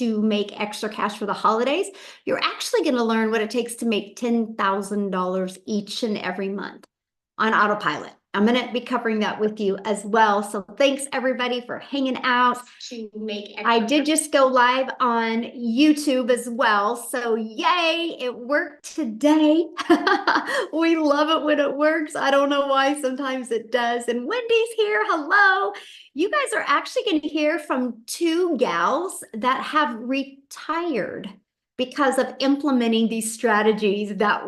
to make extra cash for the holidays, you're actually going to learn what it takes to make $10,000 each and every month on autopilot. I'm going to be covering that with you as well. So thanks everybody for hanging out. I did just go live on YouTube as well. So yay, it worked today. We love it when it works. I don't know why sometimes it does. And Wendy's here. Hello. You guys are actually going to hear from two gals that have retired because of implementing these strategies that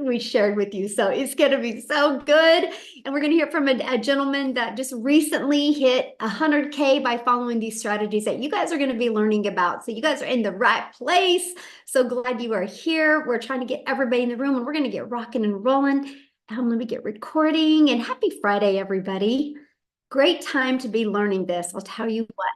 we shared with you. So it's going to be so good. And we're going to hear from a gentleman that just recently hit 100K by following these strategies that you guys are going to be learning about. So you guys are in the right place. So glad you are here. We're trying to get everybody in the room and we're going to get rocking and rolling. Let me get recording, and happy Friday, everybody. Great time to be learning this. I'll tell you what.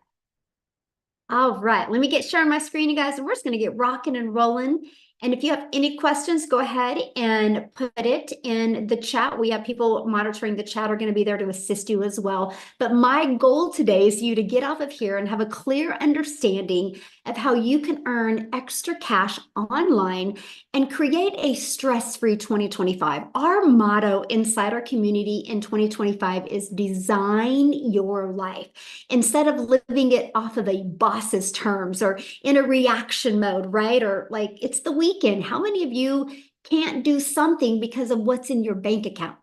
All right, let me get sharing my screen, you guys, and we're just going to get rocking and rolling. And if you have any questions, go ahead and put it in the chat. We have people monitoring the chat are going to be there to assist you as well. But my goal today is you to get off of here and have a clear understanding of how you can earn extra cash online and create a stress-free 2025. Our motto inside our community in 2025 is design your life. Instead of living it off of a boss's terms or in a reaction mode, right? Or like it's the weekend. How many of you can't do something because of what's in your bank account?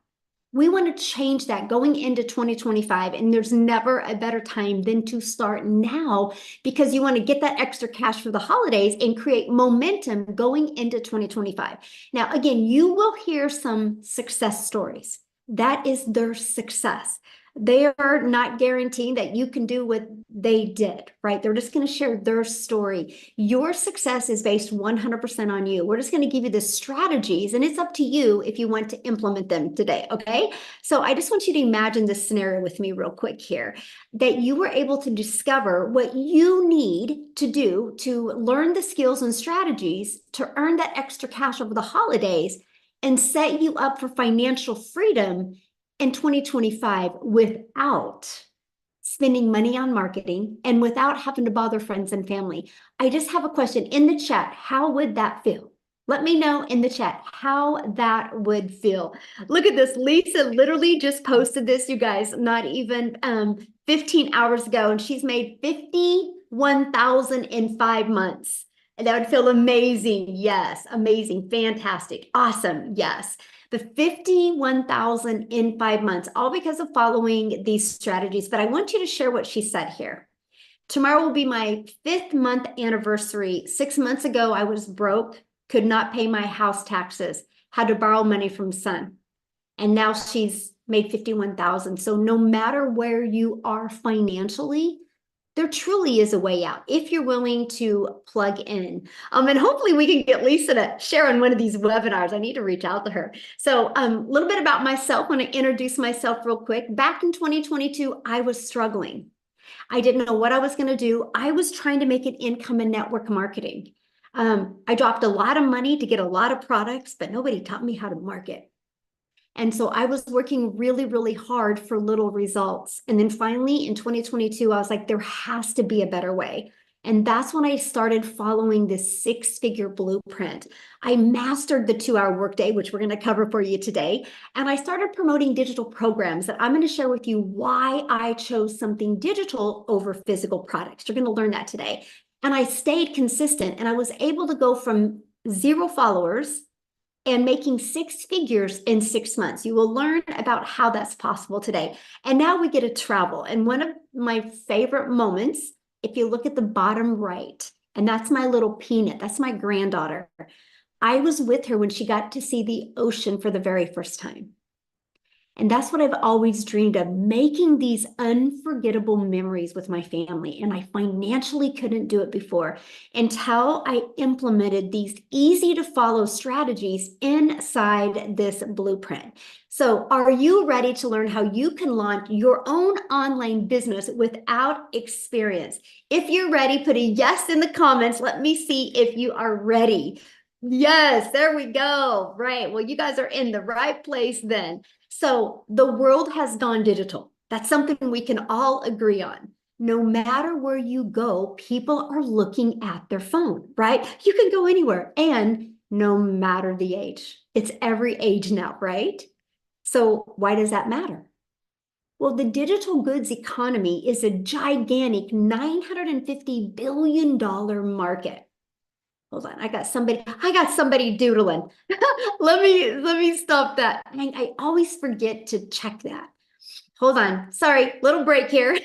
We want to change that going into 2025, and there's never a better time than to start now because you want to get that extra cash for the holidays and create momentum going into 2025. Now, again, you will hear some success stories. That is their success. They are not guaranteeing that you can do what they did, right? They're just going to share their story. Your success is based 100% on you. We're just going to give you the strategies, and it's up to you if you want to implement them today, okay? So I just want you to imagine this scenario with me real quick here, that you were able to discover what you need to do to learn the skills and strategies to earn that extra cash over the holidays and set you up for financial freedom in 2025 without spending money on marketing and without having to bother friends and family. I just have a question in the chat. How would that feel? Let me know in the chat how that would feel. Look at this. Lisa literally just posted this, you guys, not even 15 hours ago, and she's made 51,000 in 5 months. And that would feel amazing. Yes, amazing, fantastic, awesome. Yes. The 51,000 in 5 months, all because of following these strategies. But I want you to share what she said here. Tomorrow will be my 5th month anniversary. 6 months ago, I was broke, could not pay my house taxes, had to borrow money from son. And now she's made 51,000. So no matter where you are financially, there truly is a way out if you're willing to plug in. And hopefully we can get Lisa to share on one of these webinars. I need to reach out to her. So a little bit about myself. I want to introduce myself real quick. Back in 2022, I was struggling. I didn't know what I was going to do. I was trying to make an income in network marketing. I dropped a lot of money to get a lot of products, but nobody taught me how to market. And so I was working really, really hard for little results. And then finally in 2022, I was like, there has to be a better way. And that's when I started following this 6-figure blueprint. I mastered the 2-hour workday, which we're going to cover for you today. And I started promoting digital programs that I'm going to share with you why I chose something digital over physical products. You're going to learn that today. And I stayed consistent, and I was able to go from 0 followers and making 6 figures in 6 months. You will learn about how that's possible today. And now we get to travel. And one of my favorite moments, if you look at the bottom right, and that's my little Peanut, that's my granddaughter. I was with her when she got to see the ocean for the very first time. And that's what I've always dreamed of, making these unforgettable memories with my family. And I financially couldn't do it before until I implemented these easy to follow strategies inside this blueprint. So are you ready to learn how you can launch your own online business without experience? If you're ready, put a yes in the comments. Let me see if you are ready. Yes, there we go. Right. Well, you guys are in the right place then. So the world has gone digital. That's something we can all agree on. no matter where you go, people are looking at their phone, right? You can go anywhere, and no matter the age, it's every age now, right? So why does that matter? Well, the digital goods economy is a gigantic $950 billion market. Hold on, I got somebody doodling. let me stop that. I always forget to check that. Hold on. Sorry, little break here.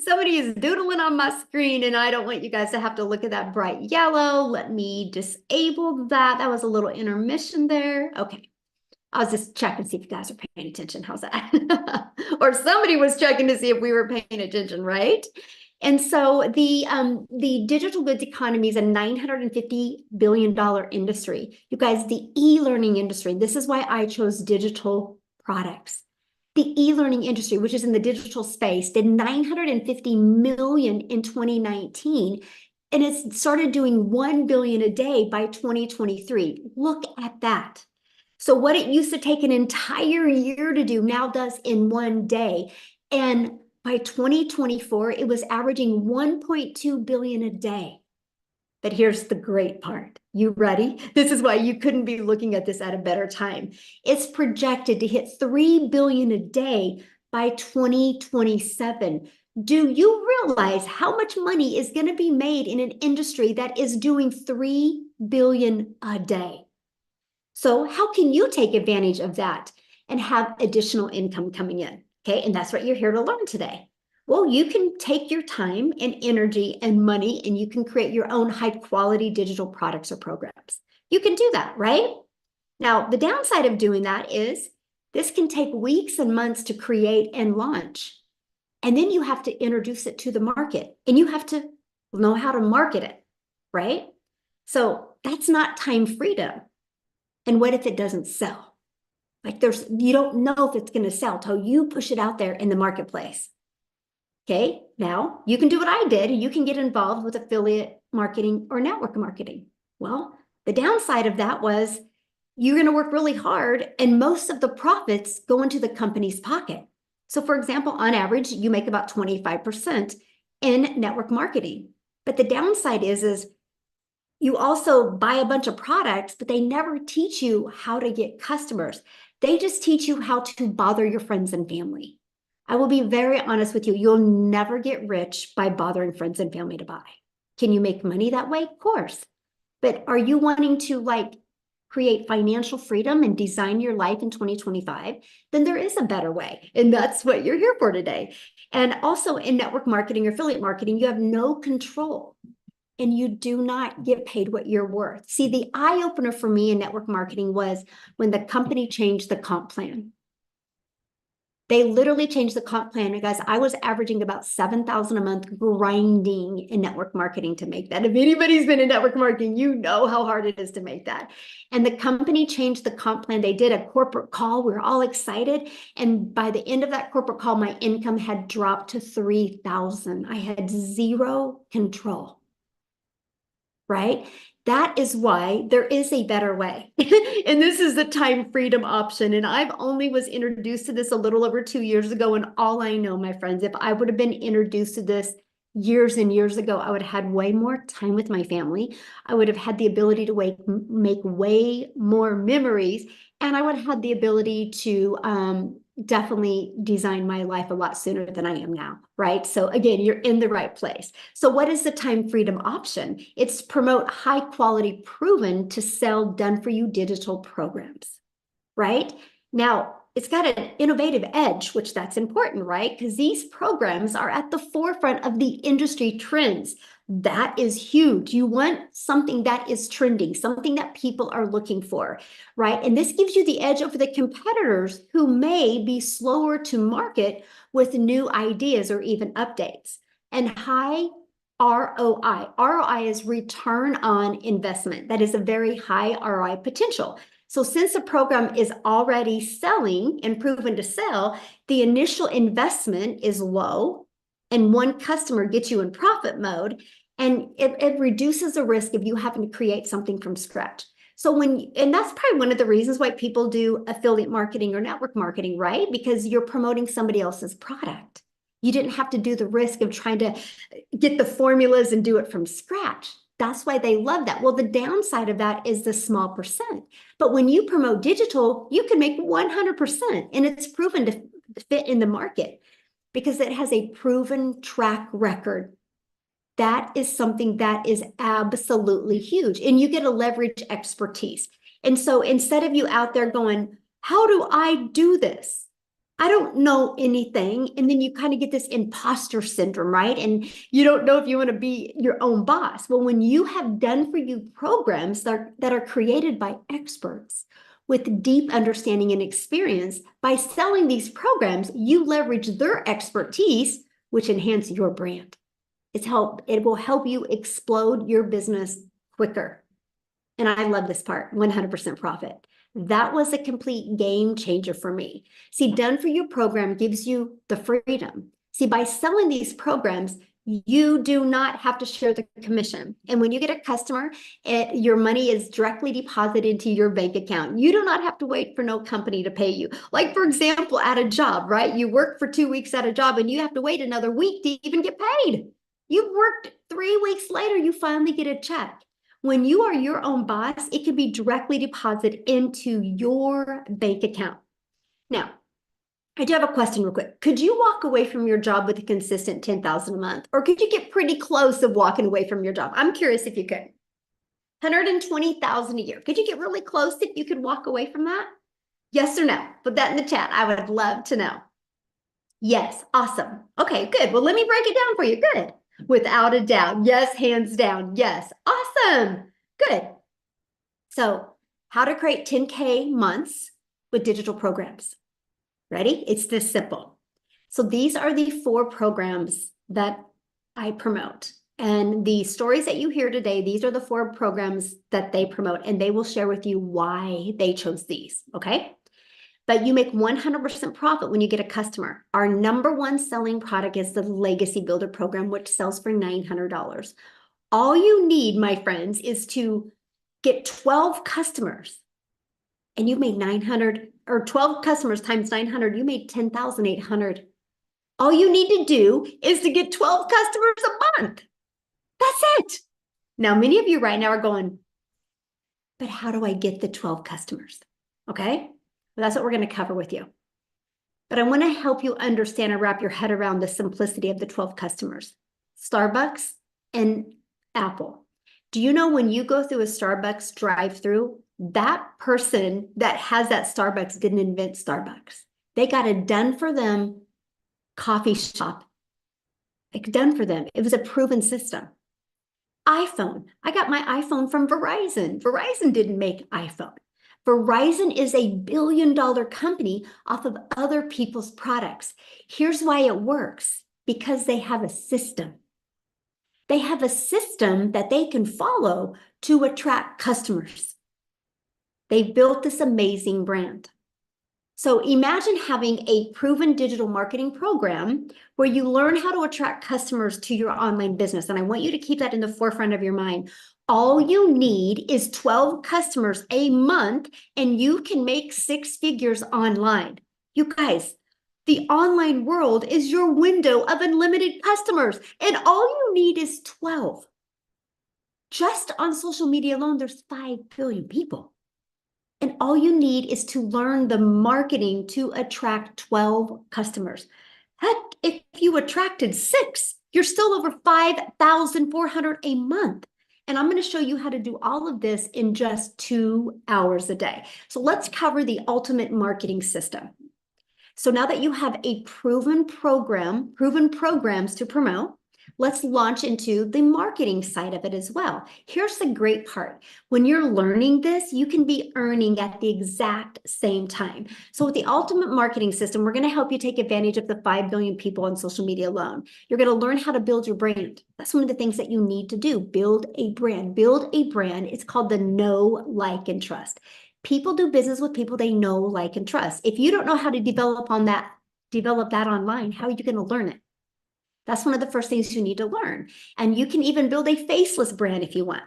Somebody is doodling on my screen, and I don't want you guys to have to look at that bright yellow. Let me disable that. That was a little intermission there. Okay. I'll just check and see if you guys are paying attention. How's that? Or somebody was checking to see if we were paying attention, right? And so the digital goods economy is a $950 billion industry. You guys, the e-learning industry, this is why I chose digital products. The e-learning industry, which is in the digital space, did 950 million in 2019, and it started doing 1 billion a day by 2023. Look at that. So what it used to take an entire year to do now does in one day. And by 2024, it was averaging 1.2 billion a day. But here's the great part. You ready? This is why you couldn't be looking at this at a better time. It's projected to hit 3 billion a day by 2027. Do you realize how much money is going to be made in an industry that is doing 3 billion a day? So how can you take advantage of that and have additional income coming in? Okay, and that's what you're here to learn today. Well, you can take your time and energy and money, and you can create your own high quality digital products or programs. You can do that, right? Now, the downside of doing that is this can take weeks and months to create and launch. And then you have to introduce it to the market, and you have to know how to market it, right? So that's not time freedom. And what if it doesn't sell? Like you don't know if it's going to sell till you push it out there in the marketplace. Okay, now you can do what I did. You can get involved with affiliate marketing or network marketing. Well, the downside of that was you're going to work really hard, and most of the profits go into the company's pocket. So for example, on average, you make about 25% in network marketing. But the downside is you also buy a bunch of products, but they never teach you how to get customers. They just teach you how to bother your friends and family. I will be very honest with you. You'll never get rich by bothering friends and family to buy. Can you make money that way? Of course. But are you wanting to create financial freedom and design your life in 2025? Then there is a better way. And that's what you're here for today. And also in network marketing or affiliate marketing, you have no control, and you do not get paid what you're worth. See, the eye opener for me in network marketing was when the company changed the comp plan. They literally changed the comp plan because I was averaging about 7,000 a month grinding in network marketing to make that. If anybody's been in network marketing, you know how hard it is to make that. And the company changed the comp plan. They did a corporate call. We were all excited. And by the end of that corporate call, my income had dropped to 3,000. I had zero control. Right? That is why there is a better way. And this is the time freedom option. And I've only was introduced to this a little over 2 years ago. And all I know, my friends, if I would have been introduced to this years and years ago, I would have had way more time with my family. I would have had the ability to make way more memories. And I would have had the ability to definitely design my life a lot sooner than I am now, right? So again, you're in the right place. So what is the time freedom option? It's promote high quality, proven to sell, done for you digital programs, right? Now, it's got an innovative edge, which that's important, right? Because these programs are at the forefront of the industry trends. That is huge. You want something that is trending, something that people are looking for, right? And this gives you the edge over the competitors who may be slower to market with new ideas or even updates. And high ROI. ROI is return on investment. That is a very high ROI potential. So since the program is already selling and proven to sell, the initial investment is low, and one customer gets you in profit mode, and it reduces the risk of you having to create something from scratch. So and that's probably one of the reasons why people do affiliate marketing or network marketing, right? Because you're promoting somebody else's product. You didn't have to do the risk of trying to get the formulas and do it from scratch. That's why they love that. Well, the downside of that is the small percent. But when you promote digital, you can make 100%, and it's proven to fit in the market because it has a proven track record. That is something that is absolutely huge. And you get to leverage expertise. And so instead of you out there going, how do I do this? I don't know anything. And then you kind of get this imposter syndrome, right? And you don't know if you want to be your own boss. Well, when you have done for you programs that are created by experts with deep understanding and experience, by selling these programs, you leverage their expertise, which enhance your brand. It will help you explode your business quicker. And I love this part, 100% profit. That was a complete game changer for me. See, done for you program gives you the freedom. See, by selling these programs, you do not have to share the commission. And when you get a customer, your money is directly deposited into your bank account. You do not have to wait for no company to pay you. Like, for example, at a job, right? You work for 2 weeks at a job and you have to wait another week to even get paid. You worked 3 weeks later, you finally get a check. When you are your own boss, it can be directly deposited into your bank account. Now, I do have a question real quick. Could you walk away from your job with a consistent 10,000 a month? Or could you get pretty close of walking away from your job? I'm curious if you could. 120,000 a year. Could you get really close if you could walk away from that? Yes or no? Put that in the chat. I would love to know. Yes, awesome. Okay, good. Well, let me break it down for you. Good. Without a doubt. Yes, hands down. Yes. Awesome. Good. So, how to create 10K months with digital programs. Ready? It's this simple. So, these are the 4 programs that I promote. And the stories that you hear today, these are the 4 programs that they promote, and they will share with you why they chose these. Okay. But you make 100% profit when you get a customer. Our number 1 selling product is the Legacy Builder program, which sells for $900. All you need, my friends, is to get 12 customers, and you made 900, or 12 customers times 900, you made 10,800. All you need to do is to get 12 customers a month. That's it. Now, many of you right now are going, but how do I get the 12 customers? Okay. Well, that's what we're going to cover with you. But I want to help you understand and wrap your head around the simplicity of the 12 customers. Starbucks and Apple. Do you know when you go through a Starbucks drive-through, that person that has that Starbucks didn't invent Starbucks. They got a done for them coffee shop. Like, done for them. It was a proven system. iPhone. I got my iPhone from Verizon. Verizon didn't make iPhone. Verizon is a billion-dollar company off of other people's products. Here's why it works. Because they have a system. They have a system that they can follow to attract customers. They built this amazing brand. So imagine having a proven digital marketing program where you learn how to attract customers to your online business. And I want you to keep that in the forefront of your mind. All you need is 12 customers a month, and you can make 6 figures online. You guys, the online world is your window of unlimited customers, and all you need is 12. Just on social media alone, there's 5 billion people. And all you need is to learn the marketing to attract 12 customers. Heck, if you attracted 6, you're still over 5,400 a month. And I'm going to show you how to do all of this in just 2 hours a day. So let's cover the ultimate marketing system. So now that you have a proven programs to promote, let's launch into the marketing side of it as well. Here's the great part. When you're learning this, you can be earning at the exact same time. So with the ultimate marketing system, we're going to help you take advantage of the 5 billion people on social media alone. You're going to learn how to build your brand. That's one of the things that you need to do. Build a brand. Build a brand. It's called the know, like, and trust. People do business with people they know, like, and trust. If you don't know how to develop that online, how are you going to learn it? That's one of the first things you need to learn. And you can even build a faceless brand if you want.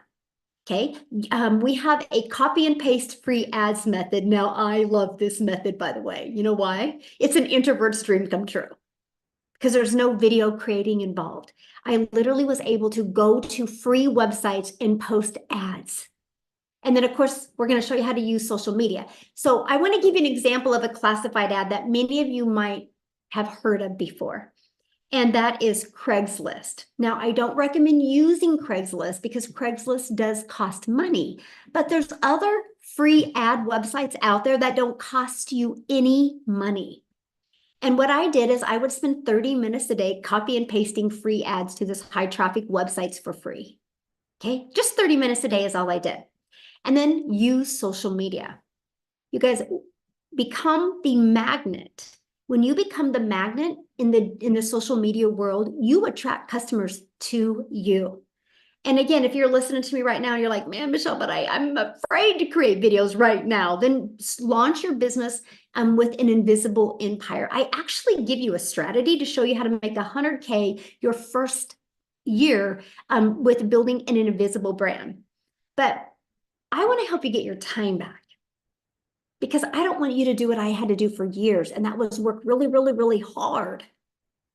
Okay. We have a copy and paste free ads method. Now, I love this method, by the way. You know why? It's an introvert's dream come true. because there's no video creating involved. I literally was able to go to free websites and post ads. And then, of course, we're going to show you how to use social media. So I want to give you an example of a classified ad that many of you might have heard of before. And that is Craigslist. Now, I don't recommend using Craigslist because Craigslist does cost money, but there's other free ad websites out there that don't cost you any money. And what I did is I would spend 30 minutes a day copy and pasting free ads to this high traffic websites for free. Okay, just 30 minutes a day is all I did. And then use social media. You guys become the magnet. When you become the magnet in the social media world, you attract customers to you. And again, if you're listening to me right now, you're like, man, Michele, but I'm afraid to create videos right now. Then launch your business with an invisible empire. I actually give you a strategy to show you how to make 100K your first year with building an invisible brand. But I want to help you get your time back because I don't want you to do what I had to do for years. And that was work really, really, really hard.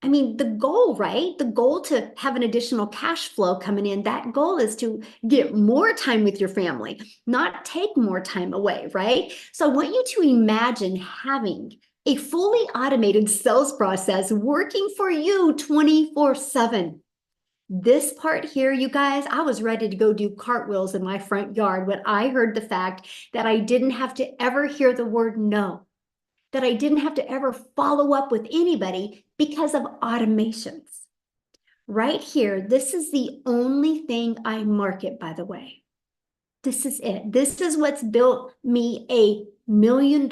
I mean, the goal, right? The goal to have an additional cash flow coming in, that goal is to get more time with your family, not take more time away, right? So I want you to imagine having a fully automated sales process working for you 24/7. This part here, you guys, I was ready to go do cartwheels in my front yard when I heard the fact that I didn't have to ever hear the word no, that I didn't have to ever follow up with anybody because of automations. Right here, this is the only thing I market, by the way. This is it. This is what's built me a $1 million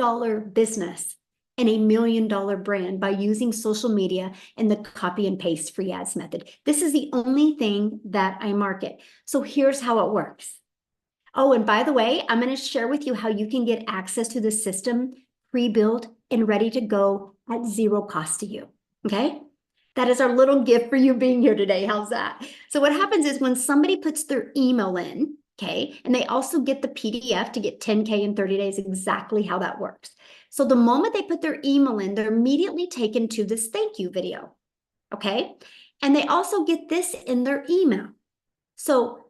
business and a $1 million brand by using social media and the copy and paste free ads method. This is the only thing that I market. So here's how it works. Oh, and by the way, I'm going to share with you how you can get access to the system pre-built and ready to go at zero cost to you. Okay? That is our little gift for you being here today. How's that? So what happens is when somebody puts their email in, okay, and they also get the PDF to get 10K in 30 days, exactly how that works. So the moment they put their email in, they're immediately taken to this thank you video, okay? And they also get this in their email. So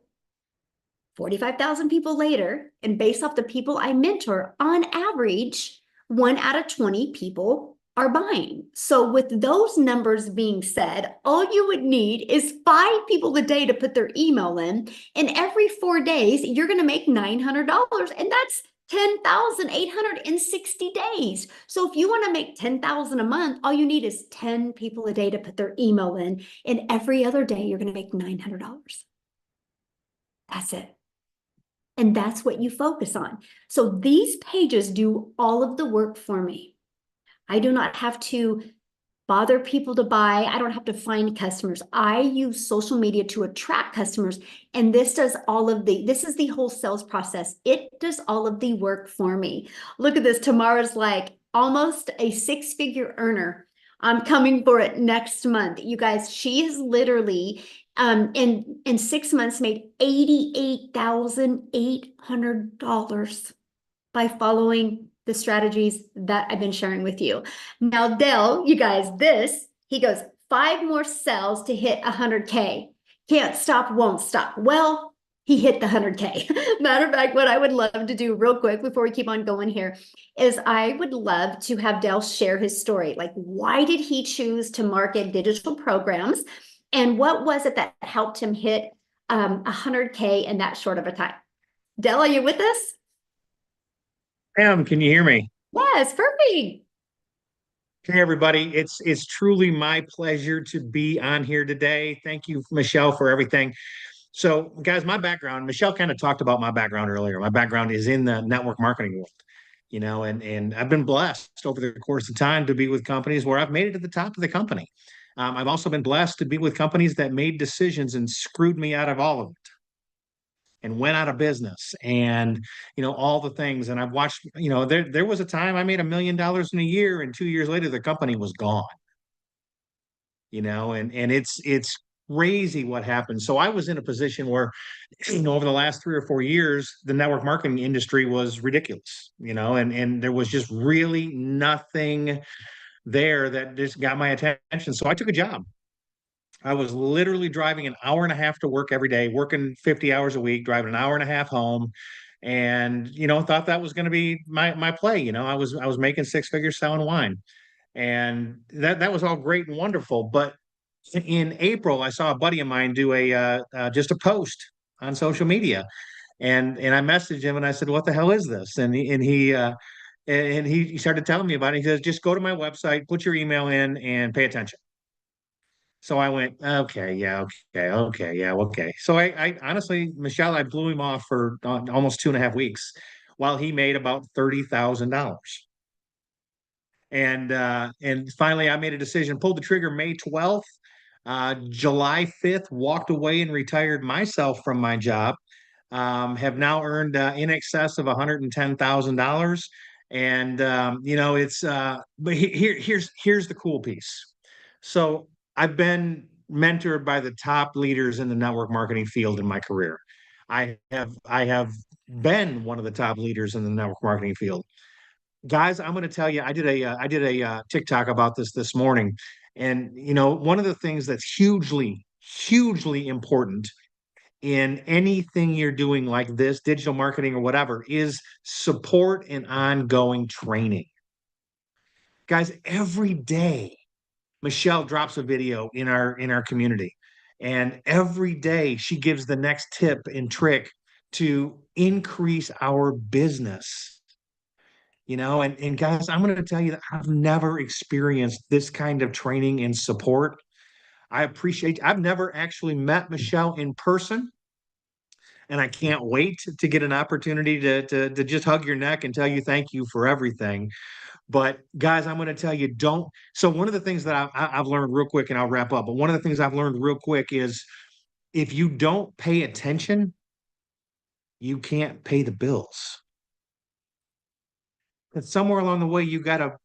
45,000 people later, and based off the people I mentor, on average, 1 out of 20 people are buying. So with those numbers being said, all you would need is 5 people a day to put their email in, and every 4 days, you're going to make $900, and that's 10,860 days. So if you want to make 10,000 a month, all you need is 10 people a day to put their email in, and every other day, you're going to make $900. That's it. And that's what you focus on. So these pages do all of the work for me. I do not have to bother people to buy. I don't have to find customers. I use social media to attract customers. And this does this is the whole sales process. It does all of the work for me. Look at this. Tamara's like almost a 6-figure earner. I'm coming for it next month. You guys, she is literally in 6 months made $88,800 by following the strategies that I've been sharing with you. Now, Dell, you guys, he goes 5 more sales to hit 100K. Can't stop, won't stop. Well, he hit the 100K. Matter of fact, what I would love to do real quick before we keep on going here is I would love to have Dell share his story. Like, why did he choose to market digital programs? And what was it that helped him hit 100K in that short of a time? Dell, are you with us? Can you hear me? Yes, perfect. Hey everybody, it's truly my pleasure to be on here today. Thank you, Michele, for everything. So, guys, my background, Michele kind of talked about my background earlier. My background is in the network marketing world, and I've been blessed over the course of time to be with companies where I've made it to the top of the company. I've also been blessed to be with companies that made decisions and screwed me out of all of it and went out of business and all the things. And I've watched, there was a time I made $1 million in a year, and 2 years later the company was gone. And it's crazy what happened. So I was in a position where over the last 3 or 4 years the network marketing industry was ridiculous, and there was just really nothing there that just got my attention. So I took a job. I was literally driving an hour and a half to work every day, working 50 hours a week, driving an hour and a half home. And, thought that was going to be my play. I was making six figures selling wine. And that was all great and wonderful. But in April, I saw a buddy of mine do just a post on social media. And I messaged him and I said, "What the hell is this?" And he started telling me about it. He says, "Just go to my website, put your email in, and pay attention." So I went, "Okay, yeah, okay, okay, yeah, okay." So I honestly, Michelle, I blew him off for almost 2.5 weeks while he made about $30,000. And finally I made a decision, pulled the trigger May 12th. July 5th, walked away and retired myself from my job. Have now earned in excess of $110,000. And it's but here's the cool piece. So I've been mentored by the top leaders in the network marketing field in my career. I have been one of the top leaders in the network marketing field. Guys, I'm going to tell you, I did a TikTok about this morning, and one of the things that's hugely important in anything you're doing like this, digital marketing or whatever, is support and ongoing training. Guys, every day Michele drops a video in our community, and every day she gives the next tip and trick to increase our business. And guys, I'm going to tell you that I've never experienced this kind of training and support. I've never actually met Michele in person, and I can't wait to get an opportunity to just hug your neck and tell you thank you for everything. But guys, I'm going to tell you, don't. So one of the things that I've learned real quick, and I'll wrap up, but one of the things I've learned real quick is if you don't pay attention, you can't pay the bills. And somewhere along the way, you got to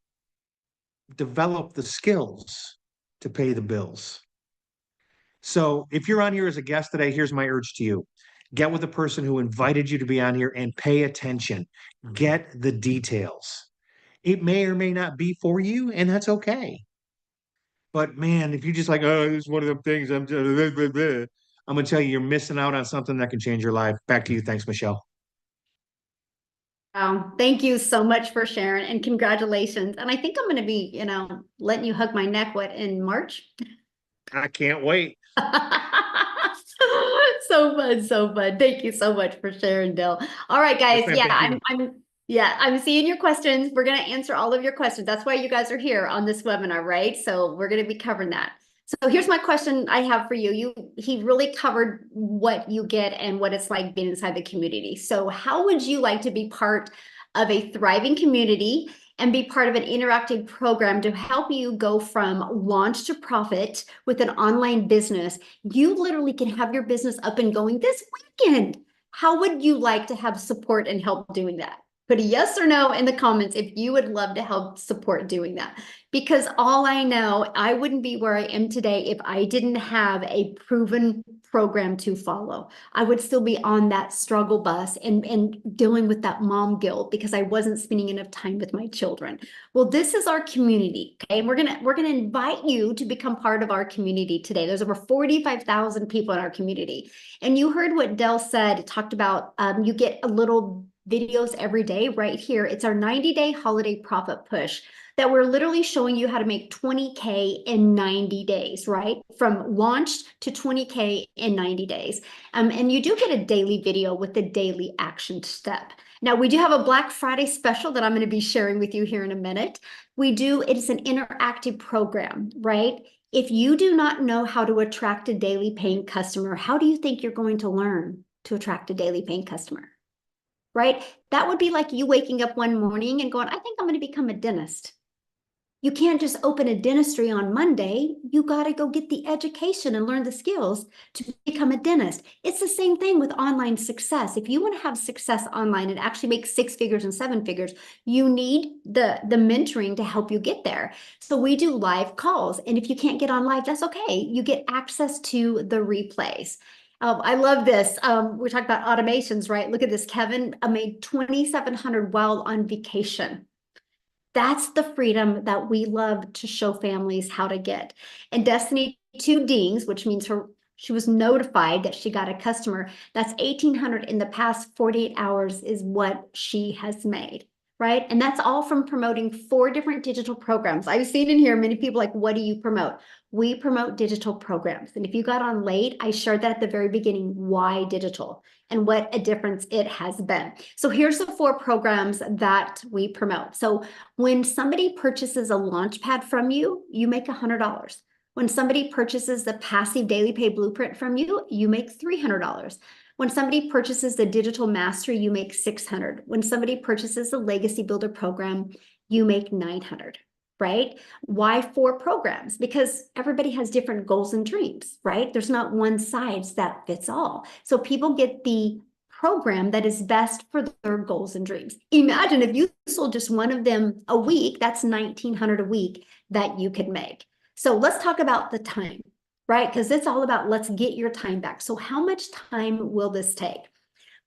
develop the skills to pay the bills. So if you're on here as a guest today, here's my urge to you. Get with the person who invited you to be on here and pay attention. Get the details. It may or may not be for you, and that's okay. But man, if you just like, "Oh, this is one of them things, I'm just, blah, blah, blah," I'm gonna tell you, you're missing out on something that can change your life. Back to you. Thanks, Michele. Thank you so much for sharing and congratulations. And I think I'm going to be, letting you hug my neck, in March? I can't wait. So fun, so fun. Thank you so much for sharing, Dill. All right, Yes, guys. ma'am. Yeah, Thank you. I'm seeing your questions. We're going to answer all of your questions. That's why you guys are here on this webinar, right? So we're going to be covering that. So here's my question I have for you. He really covered what you get and what it's like being inside the community. So how would you like to be part of a thriving community and be part of an interactive program to help you go from launch to profit with an online business? You literally can have your business up and going this weekend. How would you like to have support and help doing that? Put a yes or no in the comments if you would love to help support doing that. Because all I know, I wouldn't be where I am today if I didn't have a proven program to follow. I would still be on that struggle bus and dealing with that mom guilt because I wasn't spending enough time with my children. Well, this is our community, okay? And we're gonna invite you to become part of our community today. There's over 45,000 people in our community. And you heard what Dell said, it talked about you get a little videos every day right here. It's our 90-day holiday profit push that we're literally showing you how to make 20K in 90 days, right? From launched to 20K in 90 days. And you do get a daily video with the daily action step. Now, we do have a Black Friday special that I'm going to be sharing with you here in a minute. It's an interactive program, right? If you do not know how to attract a daily paying customer, how do you think you're going to learn to attract a daily paying customer? Right? That would be like you waking up one morning and going, I think I'm going to become a dentist. You can't just open a dentistry on Monday. You got to go get the education and learn the skills to become a dentist. It's the same thing with online success. If you want to have success online and actually make 6 figures and 7 figures, you need the mentoring to help you get there. So we do live calls. And if you can't get on live, that's okay. You get access to the replays. I love this. We talked about automations, right? Look at this. Kevin made 2,700 while on vacation. That's the freedom that we love to show families how to get. And Destiny two dings, which means she was notified that she got a customer. That's 1,800 in the past 48 hours is what she has made, right? And that's all from promoting 4 different digital programs. I've seen in here many people like, what do you promote? We promote digital programs. And if you got on late, I shared that at the very beginning, why digital and what a difference it has been. So here's the 4 programs that we promote. So when somebody purchases a Launchpad from you, you make $100. When somebody purchases the passive daily pay blueprint from you, you make $300. When somebody purchases the digital mastery, you make $600. When somebody purchases the legacy builder program, you make $900, right? Why 4 programs? Because everybody has different goals and dreams, right? There's not one size that fits all. So people get the program that is best for their goals and dreams. Imagine if you sold just one of them a week, that's $1,900 a week that you could make. So let's talk about the time, right? Because it's all about let's get your time back. So how much time will this take?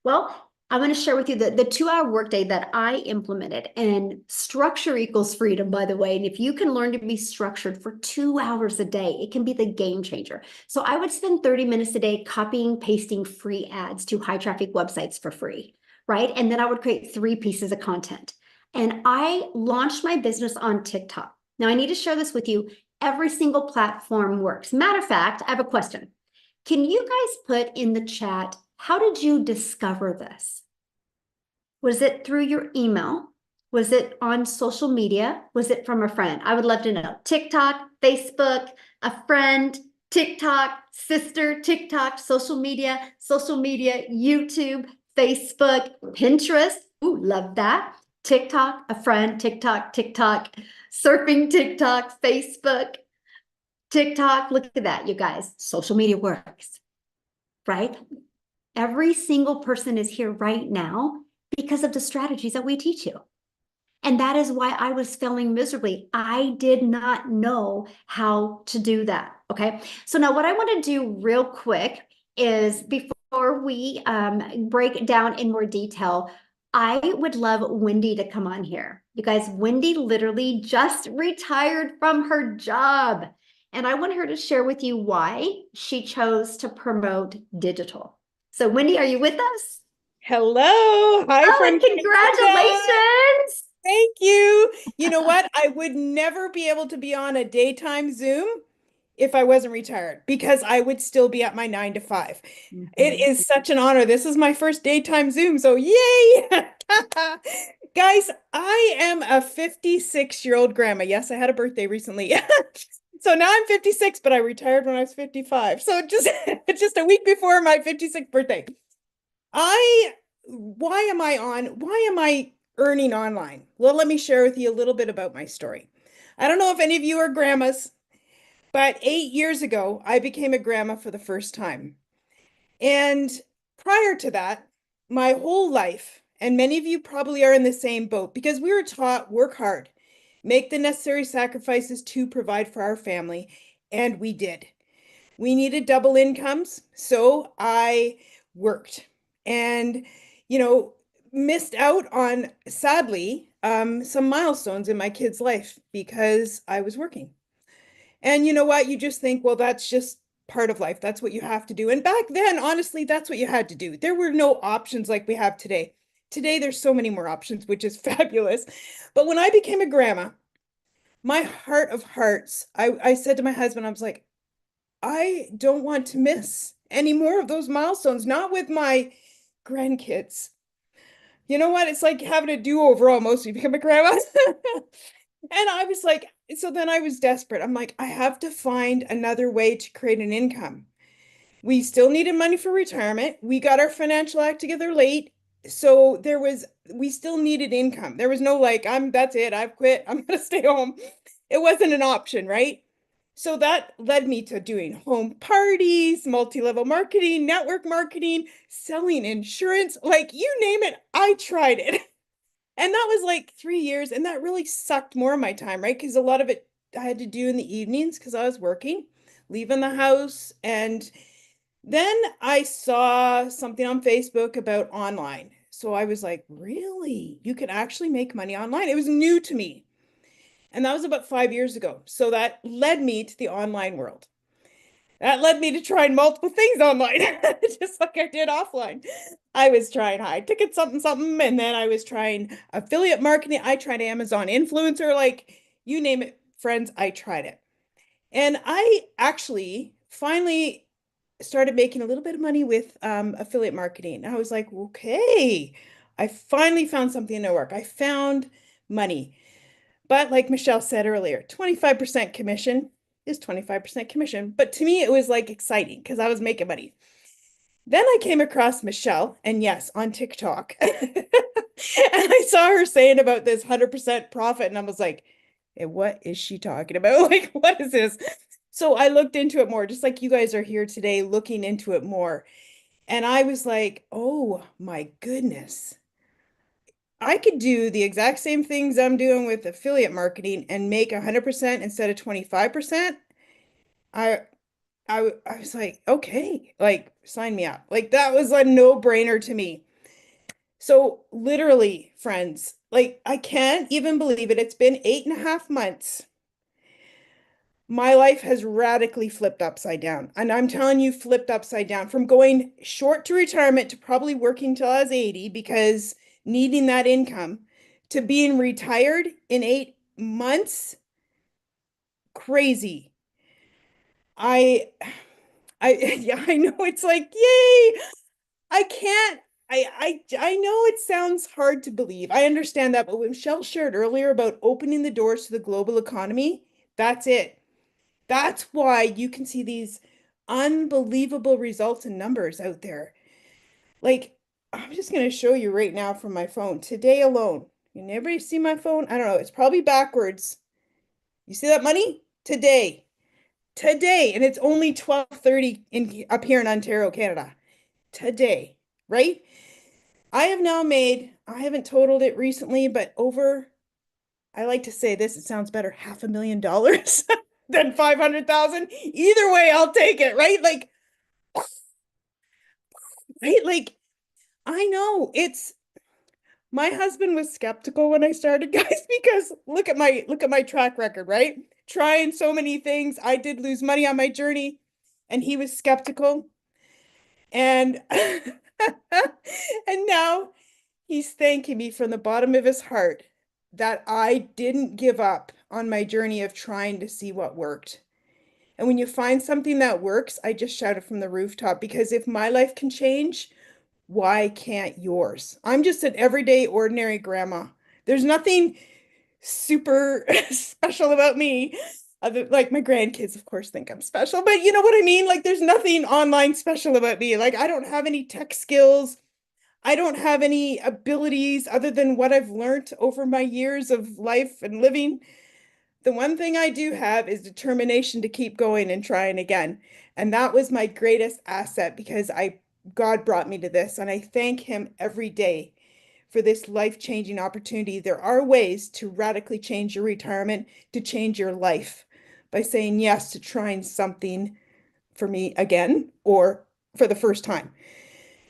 Well, I'm going to share with you the 2-hour workday that I implemented, and structure equals freedom, by the way. And if you can learn to be structured for 2 hours a day, it can be the game changer. So I would spend 30 minutes a day copying, pasting free ads to high traffic websites for free, right? And then I would create 3 pieces of content. And I launched my business on TikTok. Now I need to share this with you. Every single platform works. Matter of fact, I have a question. Can you guys put in the chat, how did you discover this? Was it through your email? Was it on social media? Was it from a friend? I would love to know. TikTok, Facebook, a friend, TikTok, sister, TikTok, social media, YouTube, Facebook, Pinterest. Ooh, love that. TikTok, a friend, TikTok, surfing TikTok, Facebook, TikTok. Look at that, you guys. Social media works, right? Every single person is here right now because of the strategies that we teach you. And that is why I was failing miserably. I did not know how to do that. Okay. So now what I want to do real quick is before we break it down in more detail, I would love Wendy to come on here. You guys, Wendy literally just retired from her job. And I want her to share with you why she chose to promote digital. So Wendy, are you with us? Hello. Hi Oh, from and Canada. congratulations. Thank you. You know what? I would never be able to be on a daytime Zoom if I wasn't retired because I would still be at my 9 to 5. It Mhm. is such an honor. This is my first daytime Zoom, so yay! Guys, I am a 56-year-old grandma. Yes, I had a birthday recently. So now I'm 56, but I retired when I was 55. So just just a week before my 56th birthday. Why am I earning online? Well, let me share with you a little bit about my story. I don't know if any of you are grandmas, but 8 years ago, I became a grandma for the first time. And prior to that, my whole life, and many of you probably are in the same boat because we were taught work hard, make the necessary sacrifices to provide for our family, and we did. We needed double incomes, so I worked and, you know, missed out on, sadly, some milestones in my kid's life because I was working. And you know what? You just think, well, that's just part of life. That's what you have to do. And back then, honestly, that's what you had to do. There were no options like we have today. Today, there's so many more options, which is fabulous. But when I became a grandma, my heart of hearts, I said to my husband, I was like, I don't want to miss any more of those milestones, not with my grandkids. You know what? It's like having a do-over almost. You become a grandma. And I was like, so then I was desperate. I'm like, I have to find another way to create an income. We still needed money for retirement. We got our financial act together late. So we still needed income. There was no like, that's it. I've quit. I'm going to stay home. It wasn't an option, right? So that led me to doing home parties, multi-level marketing, network marketing, selling insurance, like you name it, I tried it. And that was like 3 years, and that really sucked more of my time, right? Because a lot of it I had to do in the evenings because I was working, leaving the house. And then I saw something on Facebook about online. So I was like, really? You can actually make money online? It was new to me. And that was about 5 years ago. So that led me to the online world. That led me to trying multiple things online, just like I did offline. I was trying high ticket something, something, and then I was trying affiliate marketing. I tried Amazon influencer, like you name it, friends, I tried it. And I actually finally started making a little bit of money with affiliate marketing. I was like, okay, I finally found something to work. I found money. But like Michele said earlier, 25% commission is 25% commission. But to me, it was like exciting because I was making money. Then I came across Michele, and yes, on TikTok. And I saw her saying about this 100% profit, and I was like, hey, what is she talking about? Like, what is this? So I looked into it more, just like you guys are here today looking into it more. And I was like, oh my goodness. I could do the exact same things I'm doing with affiliate marketing and make 100% instead of 25%. I I was like, okay, like sign me up. Like that was a no-brainer to me. So literally, friends, like I can't even believe it. It's been 8.5 months. My life has radically flipped upside down. And I'm telling you, flipped upside down from going short to retirement to probably working till I was 80 because needing that income to being retired in 8 months. Crazy. I yeah, I know it's like, yay. I can't. I know it sounds hard to believe. I understand that, but when Michele shared earlier about opening the doors to the global economy, that's it. That's why you can see these unbelievable results and numbers out there. Like, I'm just going to show you right now from my phone. Today alone. Can everybody see my phone? I don't know. It's probably backwards. You see that money? Today. Today. And it's only 12:30 in up here in Ontario, Canada. Today, right? I have now made, I haven't totaled it recently, but over, I like to say this, it sounds better, $500,000 than 500,000. Either way, I'll take it, right? Like, right? Like, I know it's, my husband was skeptical when I started, guys, because look at my track record, right? Trying so many things. I did lose money on my journey, and he was skeptical. And and now he's thanking me from the bottom of his heart that I didn't give up on my journey of trying to see what worked. And when you find something that works, I just shout it from the rooftop because if my life can change, why can't yours? I'm just an everyday, ordinary grandma. There's nothing super special about me. Like my grandkids, of course, think I'm special, but you know what I mean? Like there's nothing online special about me. Like I don't have any tech skills. I don't have any abilities other than what I've learned over my years of life and living. The one thing I do have is determination to keep going and trying again. And that was my greatest asset because God brought me to this and I thank him every day for this life-changing opportunity. There are ways to radically change your retirement, to change your life by saying yes to trying something for me again or for the first time.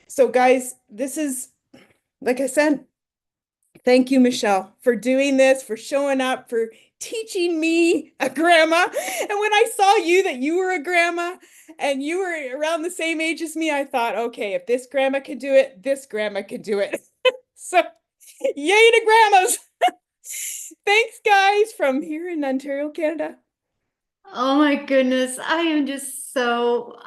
So guys, this is, like I said, thank you, Michele, for doing this, for showing up, for teaching me a grandma. And when I saw you that you were a grandma and you were around the same age as me, I thought, okay, if this grandma can do it, this grandma can do it. So, yay to grandmas. Thanks, guys, from here in Ontario, Canada. Oh my goodness. I am just so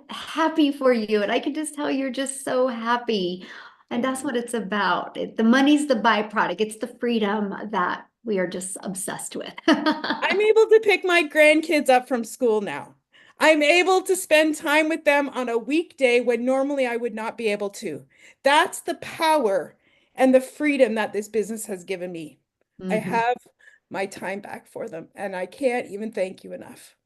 happy for you. And I can just tell you're just so happy. And Thank that's you. what it's about. The money's the byproduct. It's the freedom that we are just obsessed with. I'm able to pick my grandkids up from school now. I'm able to spend time with them on a weekday when normally I would not be able to. That's the power and the freedom that this business has given me. I Mhm. have my time back for them, and I can't even thank you enough.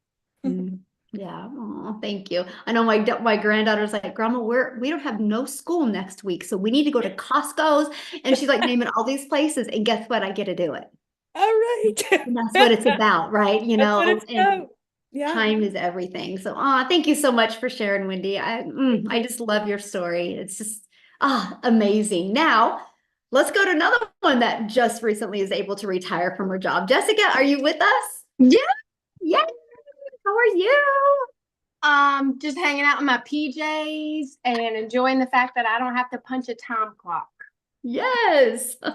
Mm. Yeah. Oh, thank you. I know my granddaughter's like, Grandma, we don't have no school next week, so we need to go to Costco's. And she's like naming all these places. And guess what? I get to do it. All right. And that's what it's about, right? That's what it's And about. Yeah. time is everything. So, thank you so much for sharing, Wendy. Thank I you. just love your story. It's just, amazing. Now, Let's go to another one that just recently is able to retire from her job. Jessica, are you with us? Yeah. Yeah. How are you? Just hanging out in my PJs and enjoying the fact that I don't have to punch a time clock. Yes. So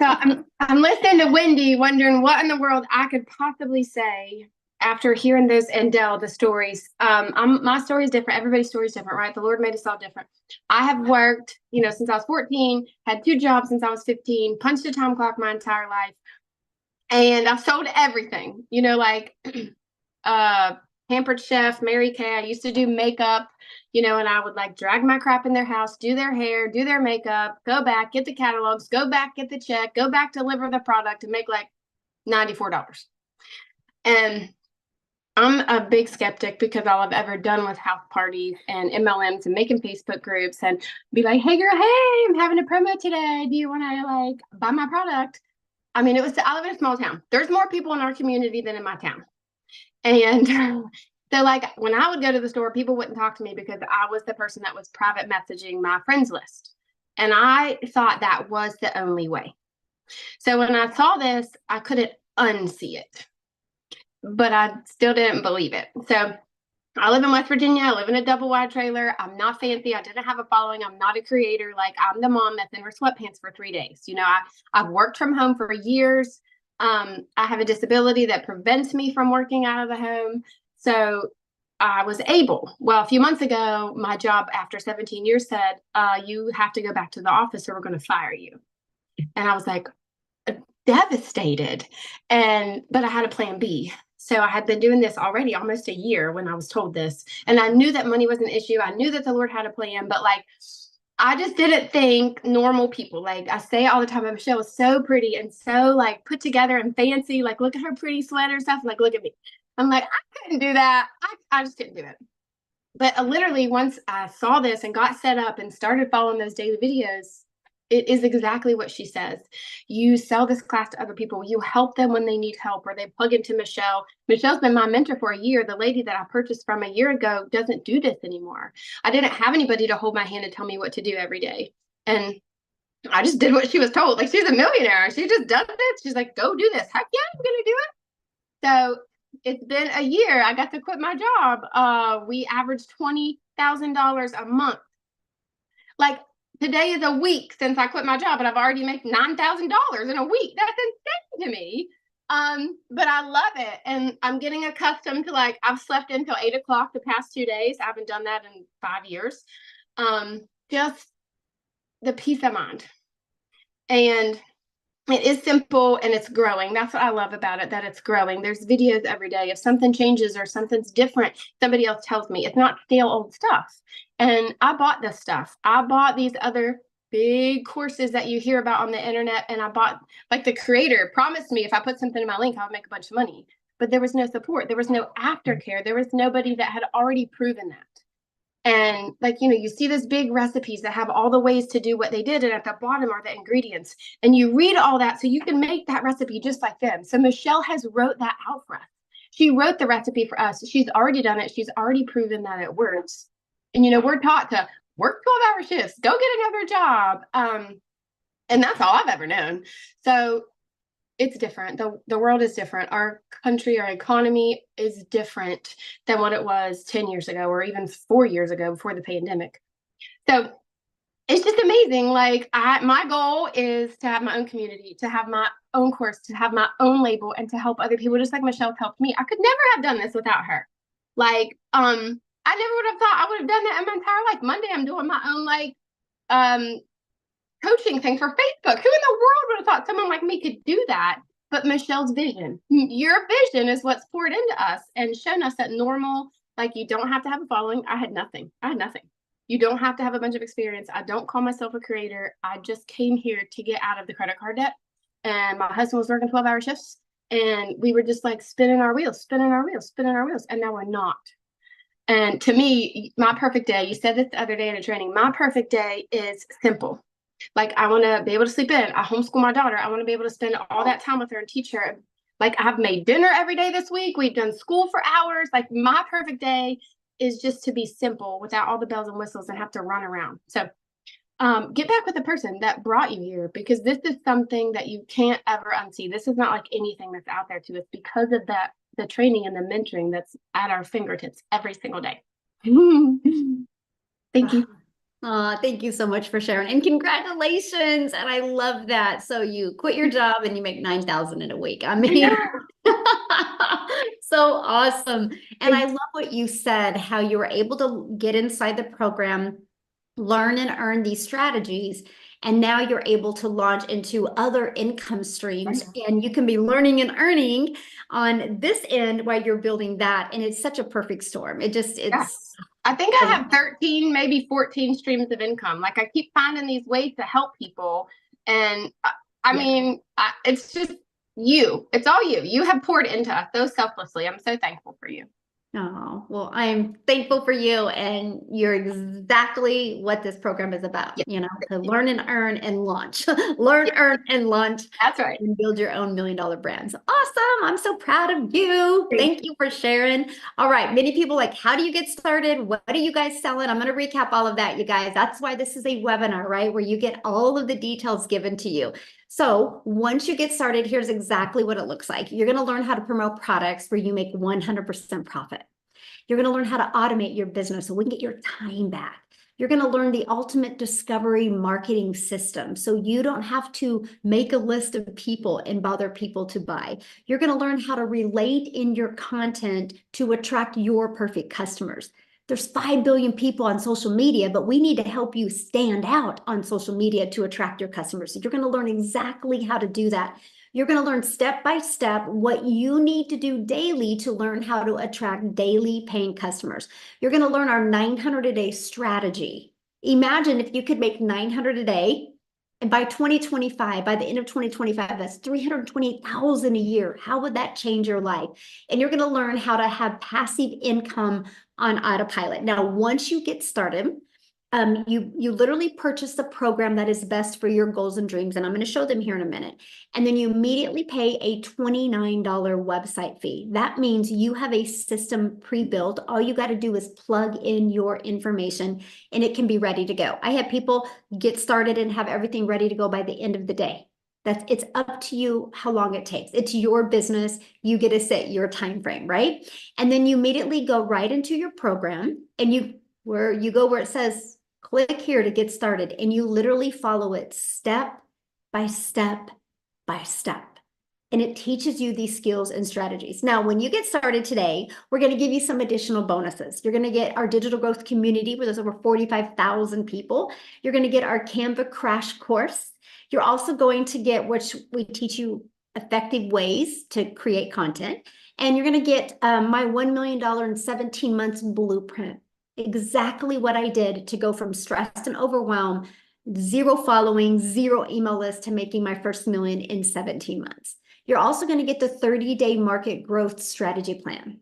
I'm listening to Wendy, wondering what in the world I could possibly say after hearing those and Dell, the stories. My story is different. Everybody's story is different, right? The Lord made us all different. I have worked, since I was 14, had 2 jobs since I was 15, punched a time clock my entire life, and I've sold everything. Pampered Chef, Mary Kay. I used to do makeup, and I would like drag my crap in their house, do their hair, do their makeup, go back, get the catalogs, go back, get the check, go back, deliver the product, and make like $94. And I'm a big skeptic because all I've ever done was house parties and MLMs and making Facebook groups and be like, hey girl, hey, I'm having a promo today. Do you want to buy my product? I mean, I live in a small town. There's more people in our community than in my town. And so when I would go to the store, people wouldn't talk to me because I was the person that was private messaging my friends list. And I thought that was the only way. So when I saw this, I couldn't unsee it, but I still didn't believe it. So I live in West Virginia. I live in a double wide trailer. I'm not fancy. I didn't have a following. I'm not a creator. I'm the mom that's in her sweatpants for 3 days. I've worked from home for years. I have a disability that prevents me from working out of the home. So I was able. Well, a few months ago, my job after 17 years said, you have to go back to the office or we're going to fire you. And I was like, devastated. But I had a plan B. So I had been doing this already almost a year when I was told this. And I knew that money was an issue. I knew that the Lord had a plan, but I just didn't think normal people, I say all the time, Michelle was so pretty and so put together and fancy. Look at her pretty sweater stuff. Look at me. I'm like, I couldn't do that. I just couldn't do it. But literally once I saw this and got set up and started following those daily videos, it is exactly what she says. You sell this class to other people. You help them when they need help, or they plug into Michelle. Michelle's been my mentor for a year. The lady that I purchased from a year ago doesn't do this anymore. I didn't have anybody to hold my hand and tell me what to do every day. And I just did what she was told. She's a millionaire. She just does this. She's like, go do this. Heck yeah, I'm going to do it. So it's been a year. I got to quit my job. We averaged $20,000 a month. Today is a week since I quit my job, and I've already made $9,000 in a week. That's insane to me. But I love it. And I'm getting accustomed to I've slept until 8 o'clock the past 2 days. I haven't done that in 5 years. Just the peace of mind. And it is simple and it's growing. That's what I love about it, that it's growing. There's videos every day. If something changes or something's different, somebody else tells me. It's not stale old stuff. And I bought this stuff. I bought these other big courses that you hear about on the internet. And I bought, the creator promised me if I put something in my link, I would make a bunch of money. But there was no support. There was no aftercare. There was nobody that had already proven that. And you see these big recipes that have all the ways to do what they did. And at the bottom are the ingredients. And you read all that so you can make that recipe just like them. So Michele has wrote that out for us. She wrote the recipe for us. She's already done it. She's already proven that it works. And, we're taught to work 12-hour shifts, go get another job. And that's all I've ever known. So it's different. The world is different. Our country, our economy is different than what it was 10 years ago or even 4 years ago before the pandemic. So it's just amazing. My goal is to have my own community, to have my own course, to have my own label, and to help other people just like Michele helped me. I could never have done this without her. I never would have thought I would have done that in my entire life. Monday, I'm doing my own coaching thing for Facebook. Who in the world would have thought someone like me could do that? But Michele's vision, your vision is what's poured into us and shown us that normal, you don't have to have a following. I had nothing. You don't have to have a bunch of experience. I don't call myself a creator. I just came here to get out of the credit card debt. And my husband was working 12-hour shifts. And we were just spinning our wheels. And now we're not. And to me, my perfect day, you said this the other day in a training, my perfect day is simple. I want to be able to sleep in. I homeschool my daughter. I want to be able to spend all that time with her and teach her. I've made dinner every day this week. We've done school for hours. My perfect day is just to be simple without all the bells and whistles and have to run around. So get back with the person that brought you here, because this is something that you can't ever unsee. This is not like anything that's out there to us because of that, the training and the mentoring that's at our fingertips every single day. Thank you. Thank you so much for sharing, and congratulations. And I love that. So you quit your job and you make 9,000 in a week. I mean, so awesome. And I love what you said, how you were able to get inside the program, learn and earn these strategies, and now you're able to launch into other income streams, and you can be learning and earning on this end while you're building that. And it's such a perfect storm. I think I have 13, maybe 14 streams of income. Like, I keep finding these ways to help people. And I mean, it's just you. It's all you. You have poured into us so selflessly. I'm so thankful for you. Oh, well, I'm thankful for you, and you're exactly what this program is about, to learn and earn and launch, learn, earn and launch. That's right. And build your own $1 million brands. Awesome. I'm so proud of you. Thank you for sharing. All right. Many people like, how do you get started? What are you guys selling? I'm going to recap all of that, you guys. That's why this is a webinar, right? Where you get all of the details given to you. So once you get started, here's exactly what it looks like. You're going to learn how to promote products where you make 100% profit. You're going to learn how to automate your business so we can get your time back. You're going to learn the ultimate discovery marketing system so you don't have to make a list of people and bother people to buy. You're going to learn how to relate in your content to attract your perfect customers. There's 5 billion people on social media, but we need to help you stand out on social media to attract your customers. So you're going to learn exactly how to do that. You're going to learn step by step what you need to do daily to learn how to attract daily paying customers. You're going to learn our 900 a day strategy. Imagine if you could make 900 a day, and by 2025, by the end of 2025, that's 320,000 a year. How would that change your life? And you're going to learn how to have passive income on autopilot. Now, once you get started, you literally purchase the program that is best for your goals and dreams, and I'm going to show them here in a minute. And then you immediately pay a $29 website fee. That means you have a system pre-built. All you got to do is plug in your information, and it can be ready to go. I have people get started and have everything ready to go by the end of the day. It's up to you how long it takes. It's your business. You get to set your time frame, right? And then you immediately go right into your program, and where it says click here to get started, and you literally follow it step by step by step. And it teaches you these skills and strategies. Now, when you get started today, we're going to give you some additional bonuses. You're going to get our digital growth community where there's over 45,000 people. You're going to get our Canva crash course. You're also going to get, which we teach you effective ways to create content. And you're going to get my $1 million in 17 months blueprint. Exactly what I did to go from stress and overwhelm, 0 following, 0 email list to making my first $1 million in 17 months. You're also going to get the 30-day market growth strategy plan.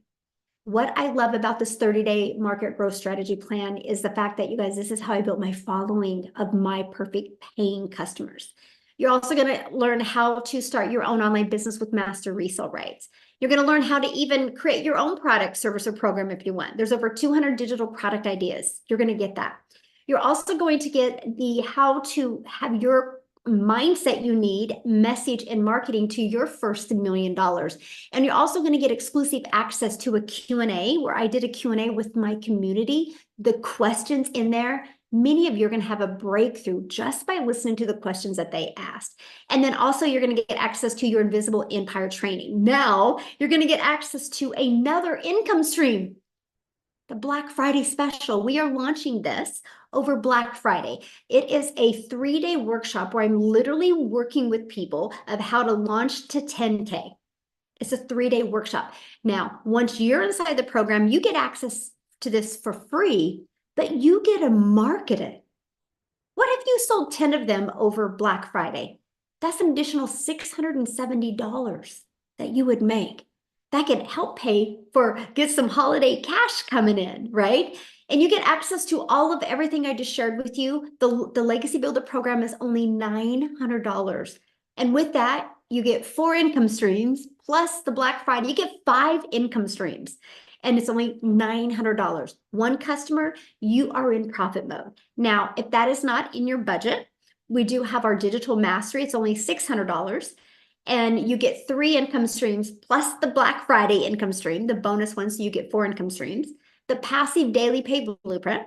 What I love about this 30-day market growth strategy plan is the fact that, you guys, this is how I built my following of my perfect paying customers. You're also going to learn how to start your own online business with master resale rights. You're going to learn how to even create your own product, service, or program if you want. There's over 200 digital product ideas. You're going to get that. You're also going to get the how to have your mindset you need, message, and marketing to your first $1 million. And you're also going to get exclusive access to a Q&A where I did a Q&A with my community. The questions in there, many of you are going to have a breakthrough just by listening to the questions that they asked. And then also you're going to get access to your Invisible Empire training. Now you're going to get access to another income stream, the Black Friday special. We are launching this over Black Friday. It is a 3-day workshop where I'm literally working with people of how to launch to 10K. It's a 3-day workshop. Now, once you're inside the program, you get access to this for free, but you get to market it. What if you sold 10 of them over Black Friday? That's an additional $670 that you would make. That could help get some holiday cash coming in, right? And you get access to all of everything I just shared with you. The Legacy Builder program is only $900. And with that, you get 4 income streams plus the Black Friday. You get 5 income streams. and it's only $900. One customer, you are in profit mode. Now, if that is not in your budget, we do have our digital mastery. It's only $600. And you get 3 income streams plus the Black Friday income stream, the bonus one, so you get 4 income streams. The passive daily pay blueprint,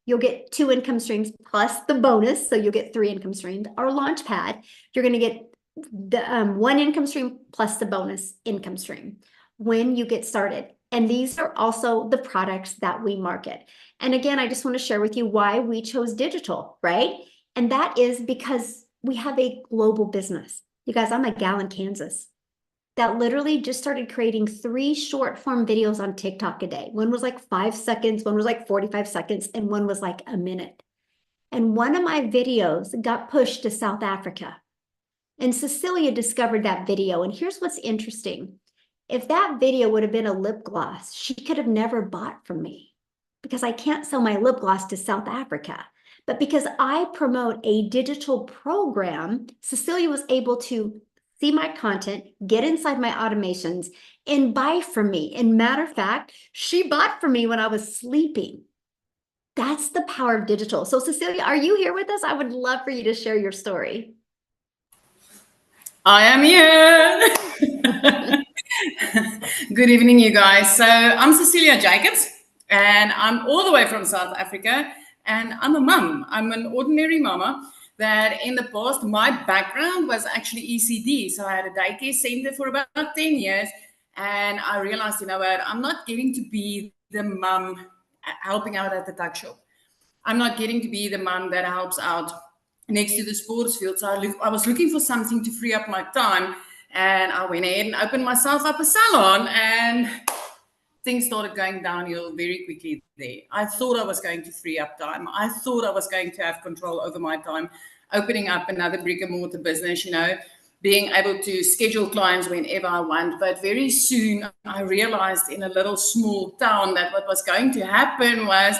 you'll get 2 income streams plus the bonus, so you'll get 3 income streams. Our launch pad, you're going to get the 1 income stream plus the bonus income stream when you get started. And these are also the products that we market. And again, I just want to share with you why we chose digital, right? And that is because we have a global business. You guys, I'm a gal in Kansas that literally just started creating 3 short form videos on TikTok a day. One was like 5 seconds, one was like 45 seconds, and one was like a minute. And one of my videos got pushed to South Africa. And Cecilia discovered that video. And here's what's interesting. If that video would have been a lip gloss, she could have never bought from me because I can't sell my lip gloss to South Africa. But because I promote a digital program, Cecilia was able to see my content, get inside my automations, and buy from me. And matter of fact, she bought from me when I was sleeping. That's the power of digital. So Cecilia, are you here with us? I would love for you to share your story. I am here. Good evening, you guys. So I'm Cecilia Jacobs, and I'm all the way from South Africa, and I'm a mum. I'm an ordinary mama that in the past, my background was actually ECD. So I had a daycare center for about 10 years, and I realized, you know what, I'm not getting to be the mum helping out at the tuck shop. I'm not getting to be the mum that helps out next to the sports field. So I was looking for something to free up my time, and I went ahead and opened myself up a salon, and things started going downhill very quickly there. I thought I was going to free up time. I thought I was going to have control over my time, opening up another brick and mortar business, you know, being able to schedule clients whenever I want. But very soon I realized in a little small town that what was going to happen was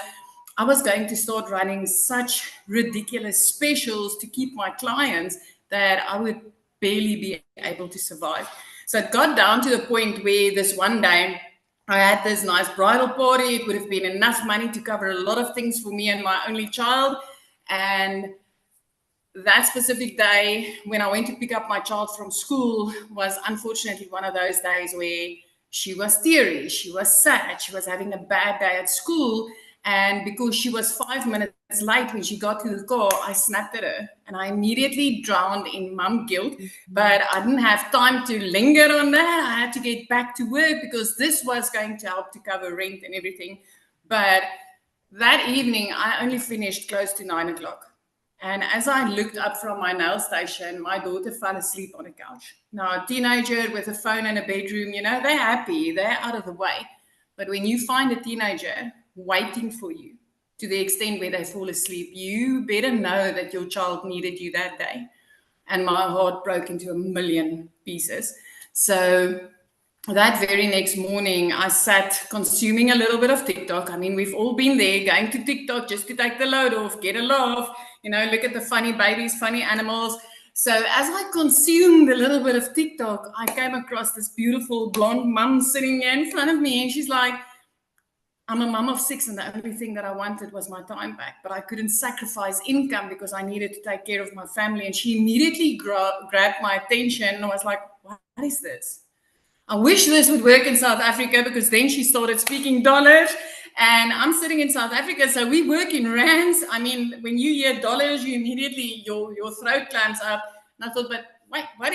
I was going to start running such ridiculous specials to keep my clients that I would barely be able to survive. So it got down to the point where this one day I had this nice bridal party. It would have been enough money to cover a lot of things for me and my only child. And that specific day when I went to pick up my child from school was unfortunately one of those days where she was teary, she was sad, she was having a bad day at school. And because she was 5 minutes late when she got to the car, I snapped at her and I immediately drowned in mum guilt. But I didn't have time to linger on that. I had to get back to work because this was going to help to cover rent and everything. But that evening, I only finished close to 9 o'clock. And as I looked up from my nail station, my daughter fell asleep on a couch. Now, a teenager with a phone in a bedroom, you know, they're happy, they're out of the way. But when you find a teenager waiting for you to the extent where they fall asleep, you better know that your child needed you that day. And my heart broke into a million pieces. So that very next morning, I sat consuming a little bit of TikTok. I mean, we've all been there, going to TikTok just to take the load off, get a laugh, you know, look at the funny babies, funny animals. So as I consumed a little bit of TikTok, I came across this beautiful blonde mum sitting here in front of me, and she's like, I'm a mum of 6, and the only thing that I wanted was my time back, but I couldn't sacrifice income because I needed to take care of my family. And she immediately grabbed my attention, and I was like, what is this? I wish this would work in South Africa, because then she started speaking dollars, and I'm sitting in South Africa, so we work in rands. I mean, when you hear dollars, you immediately, your throat clamps up. And I thought, but wait, what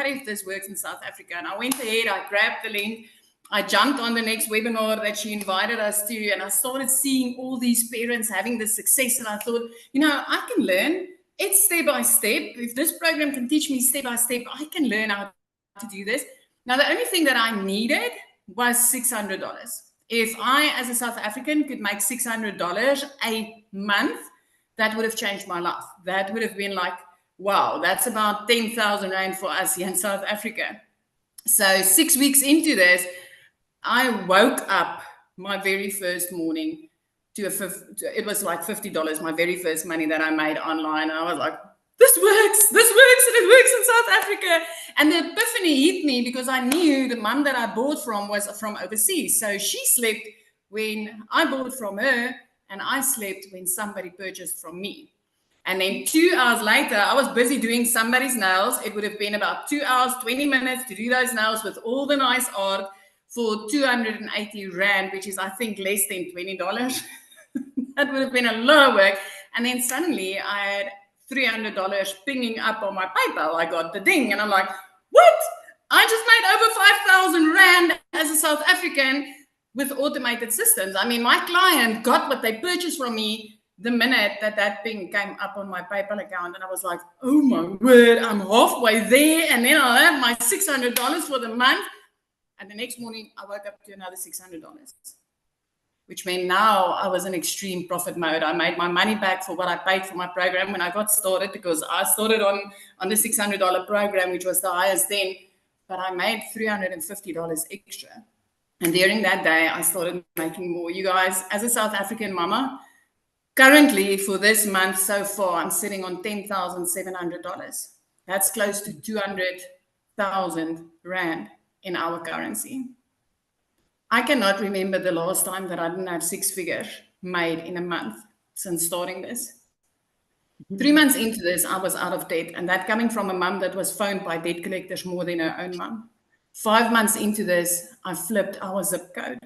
if this works in South Africa? And I went ahead, I grabbed the link, I jumped on the next webinar that she invited us to, and I started seeing all these parents having this success. And I thought, you know, I can learn. It's step by step. If this program can teach me step by step, I can learn how to do this. Now, the only thing that I needed was $600. If I, as a South African, could make $600 a month, that would have changed my life. That would have been like, wow, that's about 10,000 Rand for us here in South Africa. So 6 weeks into this, I woke up my very first morning to it was like $50, my very first money that I made online. And I was like, this works, and it works in South Africa. And the epiphany hit me because I knew the mum that I bought from was from overseas. So she slept when I bought from her, and I slept when somebody purchased from me. And then 2 hours later, I was busy doing somebody's nails. It would have been about 2 hours, 20 minutes to do those nails with all the nice art for 280 Rand, which is, I think, less than $20. That would have been a lot of work. And then suddenly I had $300 pinging up on my PayPal. I got the ding, and I'm like, what? I just made over 5,000 Rand as a South African with automated systems. I mean, my client got what they purchased from me the minute that ping came up on my PayPal account. And I was like, oh my word, I'm halfway there. And then I'll have my $600 for the month. And the next morning, I woke up to another $600, which meant now I was in extreme profit mode. I made my money back for what I paid for my program when I got started, because I started on the $600 program, which was the highest then, but I made $350 extra. And during that day, I started making more. You guys, as a South African mama, currently for this month so far, I'm sitting on $10,700. That's close to 200,000 Rand in our currency. I cannot remember the last time that I didn't have six figures made in a month since starting this. 3 months into this, I was out of debt, and that coming from a mum that was phoned by debt collectors more than her own mum. 5 months into this, I flipped our zip code.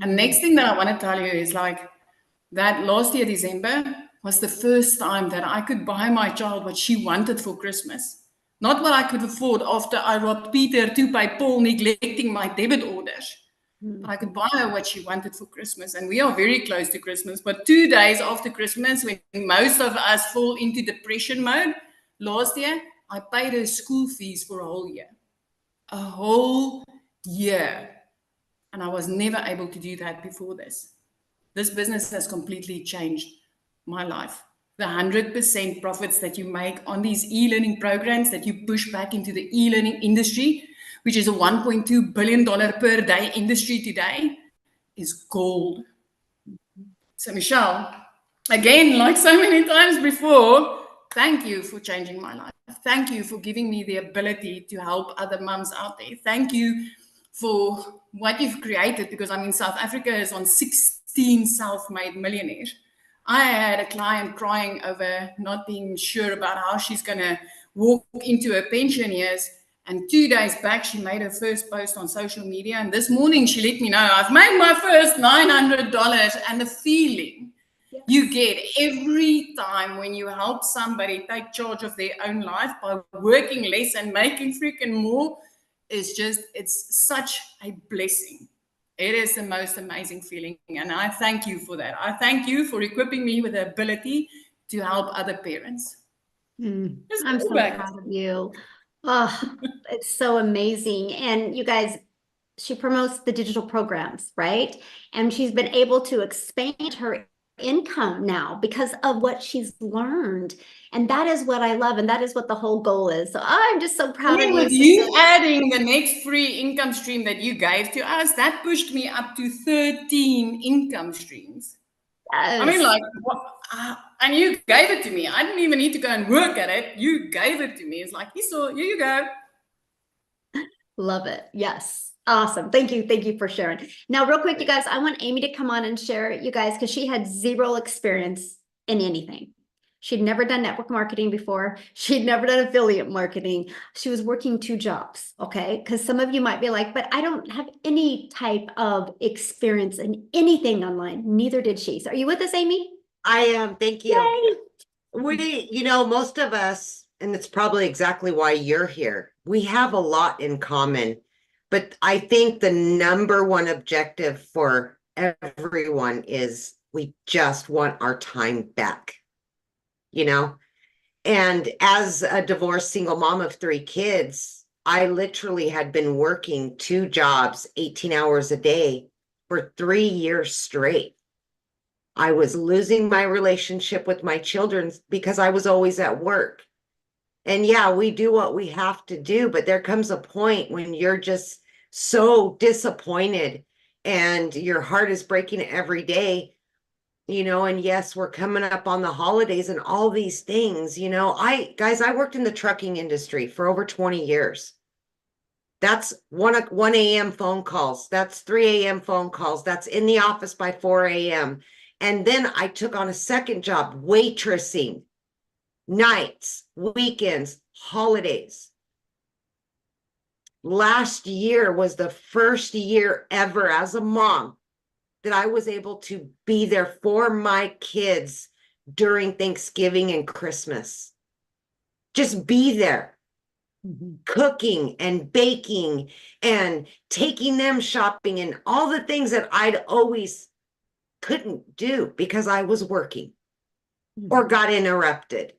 And next thing that I want to tell you is like that last year, December, was the first time that I could buy my child what she wanted for Christmas. Not what I could afford after I robbed Peter to pay Paul, neglecting my debit orders. But I could buy her what she wanted for Christmas. And we are very close to Christmas. But 2 days after Christmas, when most of us fall into depression mode, last year, I paid her school fees for a whole year. A whole year. And I was never able to do that before this. This business has completely changed my life. The 100% profits that you make on these e-learning programs that you push back into the e-learning industry, which is a $1.2 billion per day industry today, is gold. So Michele, again, like so many times before, thank you for changing my life. Thank you for giving me the ability to help other mums out there. Thank you for what you've created, because I mean, South Africa is on 16 self-made millionaires. I had a client crying over not being sure about how she's going to walk into her pension years. And 2 days back, she made her first post on social media. And this morning, she let me know, I've made my first $900. And the feeling you get every time when you help somebody take charge of their own life by working less and making freaking more is just, it's such a blessing. It is the most amazing feeling. And I thank you for that. I thank you for equipping me with the ability to help other parents. I'm so proud of you. Oh, it's so amazing. And you guys, she promotes the digital programs, right? And she's been able to expand her income now because of what she's learned. And that is what I love. And that is what the whole goal is. So I'm just so proud of you. With you adding the next free income stream that you gave to us, that pushed me up to 13 income streams. Yes. I mean, like, and you gave it to me. I didn't even need to go and work at it. You gave it to me. It's like, here you go. Love it. Yes. Awesome. Thank you. Thank you for sharing. Now, real quick, you guys, I want Amy to come on and share, you guys, because she had zero experience in anything. She'd never done network marketing before. She'd never done affiliate marketing. She was working 2 jobs. Okay. Because some of you might be like, but I don't have any type of experience in anything online. Neither did she. So are you with us, Amy? I am. Thank you. Yay. We, most of us, and it's probably exactly why you're here, we have a lot in common. But I think the number one objective for everyone is we just want our time back, And as a divorced single mom of 3 kids, I literally had been working 2 jobs, 18 hours a day for 3 years straight. I was losing my relationship with my children because I was always at work. And yeah, we do what we have to do, but there comes a point when you're just so disappointed and your heart is breaking every day. you know, and yes, we're coming up on the holidays and all these things, you know. I worked in the trucking industry for over 20 years. That's 1 a.m. phone calls. That's 3 a.m. phone calls. That's in the office by 4 a.m. And then I took on a second job, waitressing, nights, weekends, holidays. Last year was the first year ever as a mom that I was able to be there for my kids during Thanksgiving and Christmas. Just be there. Cooking and baking and taking them shopping and all the things that I'd always couldn't do because I was working or got interrupted.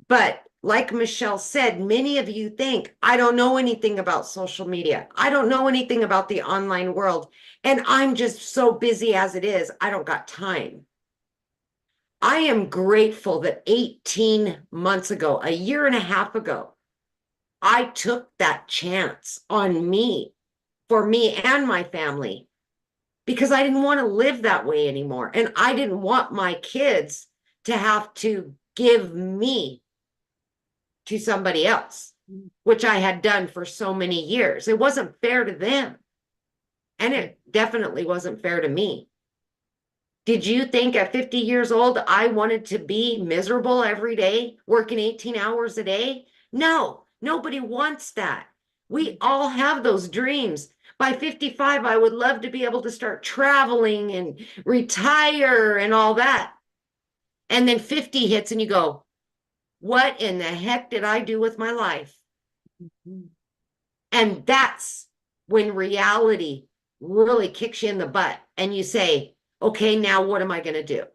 But like Michele said, many of you think, I don't know anything about social media. I don't know anything about the online world. And I'm just so busy as it is, I don't got time. I am grateful that 18 months ago, a year and a half ago, I took that chance on me, for me and my family, because I didn't want to live that way anymore. And I didn't want my kids to have to give me to somebody else, which I had done for so many years. It wasn't fair to them. And it definitely wasn't fair to me. Did you think at 50 years old, I wanted to be miserable every day, working 18 hours a day? No. Nobody wants that. We all have those dreams. By 55, I would love to be able to start traveling and retire and all that. And then 50 hits and you go, what in the heck did I do with my life? And that's when reality really kicks you in the butt and you say, okay, now what am I going to do?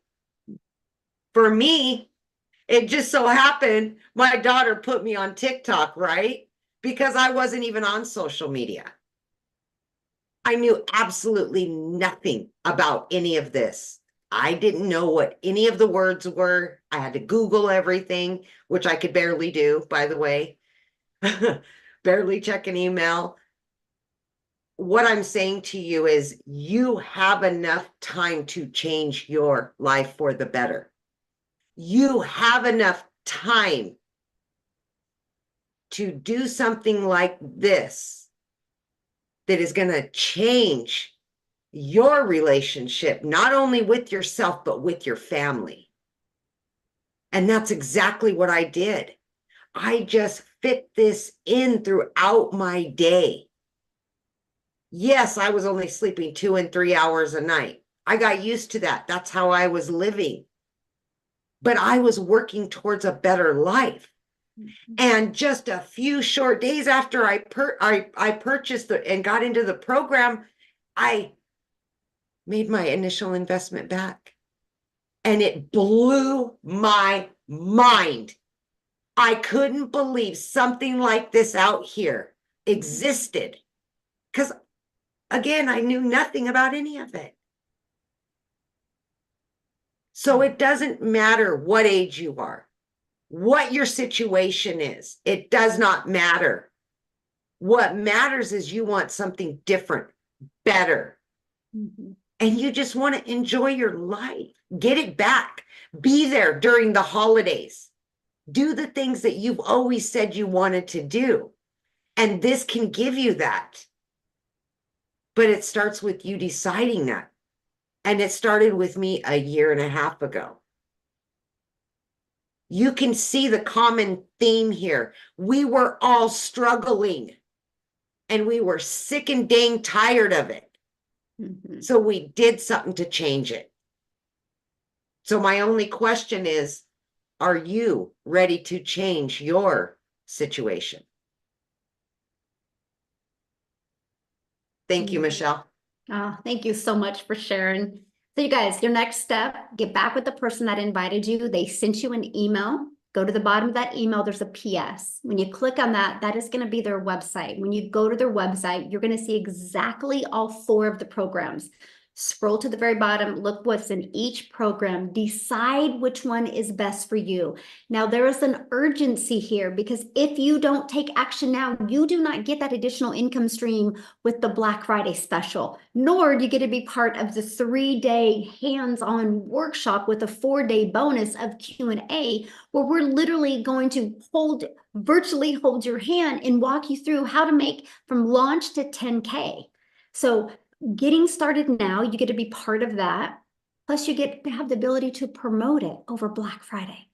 For me, it just so happened my daughter put me on TikTok, right? Because I wasn't even on social media. I knew absolutely nothing about any of this. I didn't know what any of the words were. I had to Google everything, which I could barely do, by the way. Barely check an email. What I'm saying to you is you have enough time to change your life for the better. You have enough time to do something like this that is going to change your relationship, not only with yourself, but with your family. And that's exactly what I did. I just fit this in throughout my day. Yes, I was only sleeping 2 and 3 hours a night. I got used to that. That's how I was living. But I was working towards a better life. And just a few short days after I purchased and got into the program, I made my initial investment back. And it blew my mind. I couldn't believe something like this out here existed. Because, again, I knew nothing about any of it. So it doesn't matter what age you are, what your situation is. It does not matter. What matters is you want something different, better. And you just want to enjoy your life. Get it back. Be there during the holidays. Do the things that you've always said you wanted to do. And this can give you that. But it starts with you deciding that. And it started with me a year and a half ago. You can see the common theme here. We were all struggling. And we were sick and dang tired of it. So we did something to change it. So my only question is, are you ready to change your situation? Thank you, Michele. Oh, thank you so much for sharing. So you guys, your next step, get back with the person that invited you. They sent you an email. Go to the bottom of that email, there's a PS. When you click on that, that is going to be their website. When you go to their website, you're going to see exactly all 4 of the programs. Scroll to the very bottom, look what's in each program, decide which one is best for you. Now, there is an urgency here because if you don't take action now, you do not get that additional income stream with the Black Friday special, nor do you get to be part of the 3-day hands-on workshop with a 4-day bonus of Q&A, where we're literally going to virtually hold your hand and walk you through how to make from launch to 10K. So getting started now, you get to be part of that. Plus, you get to have the ability to promote it over Black Friday.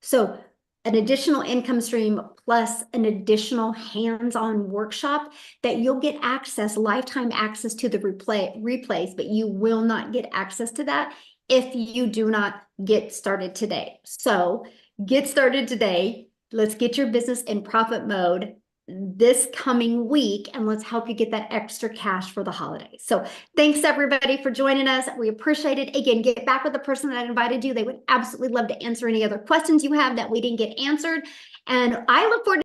So an additional income stream plus an additional hands-on workshop that you'll get lifetime access to the replays, but you will not get access to that if you do not get started today. So get started today. Let's get your business in profit mode this coming week, and let's help you get that extra cash for the holidays. So thanks everybody for joining us. We appreciate it. Again, get back with the person that invited you. They would absolutely love to answer any other questions you have that we didn't get answered. And I look forward to